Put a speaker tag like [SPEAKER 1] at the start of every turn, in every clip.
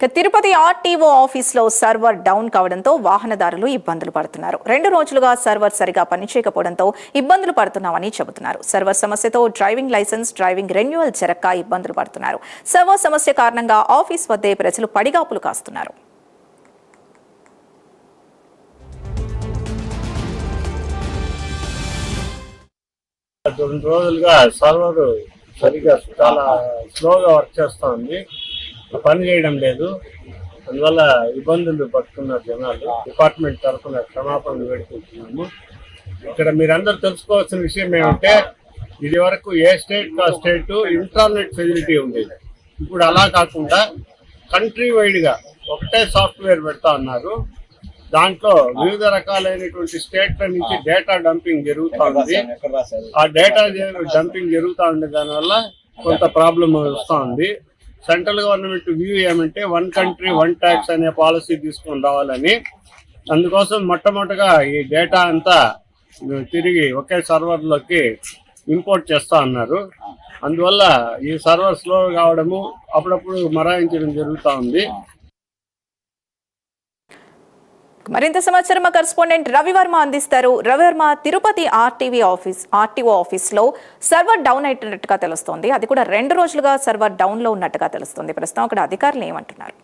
[SPEAKER 1] Tirupati RTO ఆఫీస్లో server down కావడంతో వాహనదారులు ఇబ్బందులు పడుతున్నారు. 2 రోజులుగా సర్వర్ సరిగా పనిచేయకపోవడంతో ఇబ్బందులు పడుతున్నామని చెబుతున్నారు. సర్వర్ సమస్యతో డ్రైవింగ్ లైసెన్స్, డ్రైవింగ్ రెన్యువల్ జరక్క ఇబ్బందులు పడుతున్నారు. సర్వర్ సమస్య కారణంగా ఆఫీస్ వద్దే ప్రజలు పడిగాపులు కాస్తున్నారు.
[SPEAKER 2] రెండు రోజులుగా సర్వర్ సరిగా చాలా స్లోగా వర్క్ చేస్తూ ఉంది, పని చేయడం లేదు. అందువల్ల ఇబ్బందులు పడుతున్నారు జనాలు. డిపార్ట్మెంట్ తరఫున క్షమాపణలు వేడుకుంటున్నాము. ఇక్కడ మీరందరూ తెలుసుకోవాల్సిన విషయం ఏమంటే, ఇది వరకు ఏ స్టేట్ కా స్టేట్ ఇంటర్నెట్ ఫెసిలిటీ ఉండేది. ఇప్పుడు అలా కాకుండా కంట్రీ వైడ్గా ఒకటే సాఫ్ట్వేర్ పెడతా ఉన్నారు. దాంట్లో వివిధ రకాలైనటువంటి స్టేట్ల నుంచి డేటా డంపింగ్ జరుగుతూ ఉంది. ఆ డేటా డంపింగ్ జరుగుతూ ఉండే దానివల్ల కొంత ప్రాబ్లం వస్తూ ఉంది. సెంట్రల్ గవర్నమెంట్ వ్యూ ఏమంటే 1 కంట్రీ 1 ట్యాక్స్ అనే పాలసీ తీసుకొని రావాలని. అందుకోసం మొట్టమొదటిగా ఈ డేటా అంతా తిరిగి ఒకే సర్వర్లోకి ఇంపోర్ట్ చేస్తూ ఉన్నారు. అందువల్ల ఈ సర్వర్ స్లో కావడము, అప్పుడప్పుడు మరాయించడం జరుగుతూ ఉంది.
[SPEAKER 1] మరింత సమాచారం మా కరెస్పాండెంట్ రవివర్మ అందిస్తారు. రవివర్మ, తిరుపతి ఆర్టీఓ ఆఫీస్లో సర్వర్ డౌన్ అయినట్టుగా తెలుస్తోంది. అది కూడా 2 రోజులుగా సర్వర్ డౌన్లో ఉన్నట్టుగా తెలుస్తుంది. ప్రస్తుతం అక్కడ అధికారులు ఏమంటున్నారు?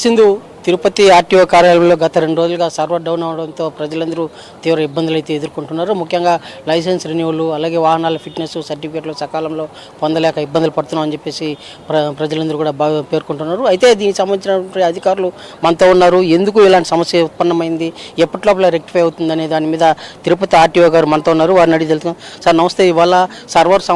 [SPEAKER 3] సింధు, తిరుపతి ఆర్టీఓ కార్యాలయంలో గత 2 రోజులుగా సర్వర్ డౌన్ అవడంతో ప్రజలందరూ తీవ్ర ఇబ్బందులు అయితే ఎదుర్కొంటున్నారు. ముఖ్యంగా లైసెన్స్ రెన్యువల్, అలాగే వాహనాల ఫిట్నెస్ సర్టిఫికేట్లు సకాలంలో పొందలేక ఇబ్బందులు పడుతున్నాం అని చెప్పేసి ప్రజలందరూ కూడా బాగా పేర్కొంటున్నారు. అయితే దీనికి సంబంధించిన అధికారులు మనతో ఉన్నారు. ఎందుకు ఇలాంటి సమస్య ఉత్పన్నమైంది, ఎప్పటిలోపల రెక్టిఫై అవుతుంది అనే దాని మీద తిరుపతి ఆర్టీఓ గారు మనతో ఉన్నారు. వారిని అడిగి తెలుసుకుందాం. సార్ నమస్తే. ఇవాళ సర్వర్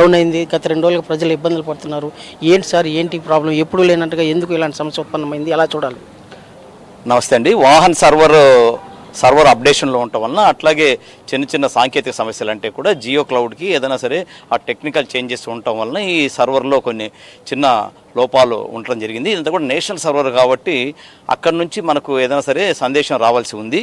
[SPEAKER 3] డౌన్ అయింది, గత 2 రోజులుగా ప్రజలు ఇబ్బందులు పడుతున్నారు. ఏంటి సార్, ఏంటి ప్రాబ్లం? ఎప్పుడు లేనట్టుగా ఎందుకు ఇలాంటి సమస్య ఉత్పన్నమైంది, ఎలా చూడాలి?
[SPEAKER 4] నమస్తే అండి. వాహన్ సర్వర్ అప్డేషన్లో ఉండటం వలన, అట్లాగే చిన్న చిన్న సాంకేతిక సమస్యలు అంటే కూడా జియో క్లౌడ్కి ఏదైనా సరే ఆ టెక్నికల్ చేంజెస్ ఉండటం వలన ఈ సర్వర్లో కొన్ని చిన్న లోపాలు ఉండటం జరిగింది. ఇదంతా కూడా నేషనల్ సర్వర్ కాబట్టి అక్కడి నుంచి మనకు ఏదైనా సరే సందేశం రావాల్సి ఉంది.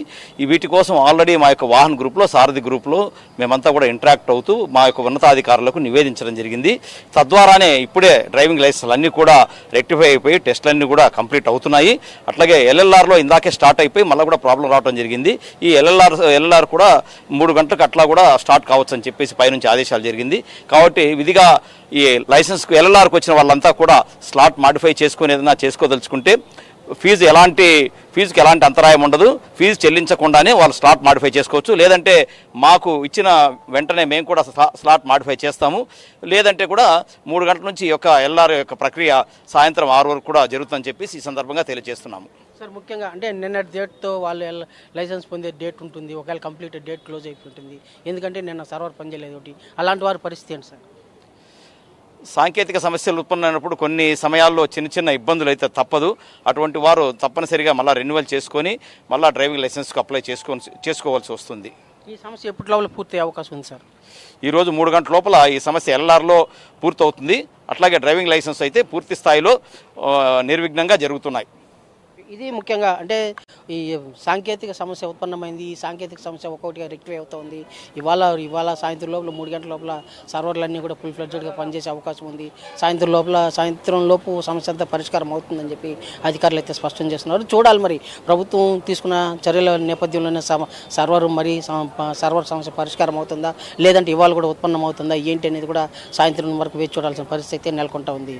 [SPEAKER 4] వీటి కోసం ఆల్రెడీ మా యొక్క వాహన్ గ్రూప్లో, సారథి గ్రూప్లో మేమంతా కూడా ఇంటరాక్ట్ అవుతూ మా యొక్క ఉన్నతాధికారులకు నివేదించడం జరిగింది. తద్వారానే ఇప్పుడే డ్రైవింగ్ లైసెన్స్లు అన్నీ కూడా రెక్టిఫై అయిపోయి టెస్టులన్నీ కూడా కంప్లీట్ అవుతున్నాయి. అట్లాగే ఎల్ఎల్ఆర్లో ఇందాకే స్టార్ట్ అయిపోయి మళ్ళీ కూడా ప్రాబ్లం రావడం జరిగింది. ఈ ఎల్ఎల్ఆర్ కూడా 3 గంటలకు అట్లా కూడా స్టార్ట్ కావచ్చు అని చెప్పేసి పైనుంచి ఆదేశాలు జరిగింది. కాబట్టి విధిగా ఈ లైసెన్స్కు ఎల్ఎల్ఆర్కి వచ్చిన వాళ్ళంతా కూడా స్లాట్ మాడిఫై చేసుకుని ఏదైనా చేసుకోదలుచుకుంటే ఫీజుకి ఎలాంటి అంతరాయం ఉండదు. ఫీజు చెల్లించకుండానే వాళ్ళు స్లాట్ మాడిఫై చేసుకోవచ్చు. లేదంటే మాకు ఇచ్చిన వెంటనే మేము కూడా స్లాట్ మాడిఫై చేస్తాము. లేదంటే కూడా 3 గంటల నుంచి ఈ యొక్క ఎల్ఆర్ యొక్క ప్రక్రియ సాయంత్రం 6 వరకు కూడా జరుగుతుందని చెప్పేసి ఈ సందర్భంగా తెలియజేస్తున్నాము.
[SPEAKER 3] సార్, ముఖ్యంగా అంటే నిన్నటి డేట్తో వాళ్ళు లైసెన్స్ పొందే డేట్ ఉంటుంది, ఒకవేళ కంప్లీట్ డేట్ క్లోజ్ అయిపోతుంది. ఎందుకంటే నిన్న సర్వర్ పనిచేయలేదు ఒకటి. అలాంటి వారి పరిస్థితి ఏంటి సార్?
[SPEAKER 4] సాంకేతిక సమస్యలు ఉత్పన్నమైనప్పుడు కొన్ని సమయాల్లో చిన్న ఇబ్బందులు అయితే తప్పదు. అటువంటి వారు తప్పనిసరిగా మళ్ళీ రెన్యువల్ చేసుకొని మళ్ళీ డ్రైవింగ్ లైసెన్స్కి అప్లై చేసుకోవాల్సి వస్తుంది.
[SPEAKER 3] ఈ సమస్య ఎప్పటి లోపల పూర్తయ్యే అవకాశం ఉంది సార్?
[SPEAKER 4] ఈరోజు 3 గంటల లోపల ఈ సమస్య ఎల్ఆర్లో పూర్తవుతుంది. అట్లాగే డ్రైవింగ్ లైసెన్స్ అయితే పూర్తి స్థాయిలో నిర్విఘ్నంగా జరుగుతున్నాయి.
[SPEAKER 3] ఇది ముఖ్యంగా అంటే ఈ సాంకేతిక సమస్య ఉత్పన్నమైంది. ఈ సాంకేతిక సమస్య ఒక్కొక్కటిగా రెక్టిఫై అవుతుంది. ఇవాళ సాయంత్రం లోపల 3 గంటల లోపల సర్వర్లన్నీ కూడా ఫుల్ ఫ్లెడ్జ్డ్గా పనిచేసే అవకాశం ఉంది. సాయంత్రం లోపు సమస్య అంతా పరిష్కారం అవుతుందని చెప్పి అధికారులు అయితే స్పష్టం చేస్తున్నారు. చూడాలి మరి ప్రభుత్వం తీసుకున్న చర్యల నేపథ్యంలోనే సర్వర్ సమస్య పరిష్కారం అవుతుందా, లేదంటే ఇవాళ కూడా ఉత్పన్నం అవుతుందా, ఏంటి అనేది కూడా సాయంత్రం వరకు వేచి చూడాల్సిన పరిస్థితి అయితే నెలకొంటా ఉంది.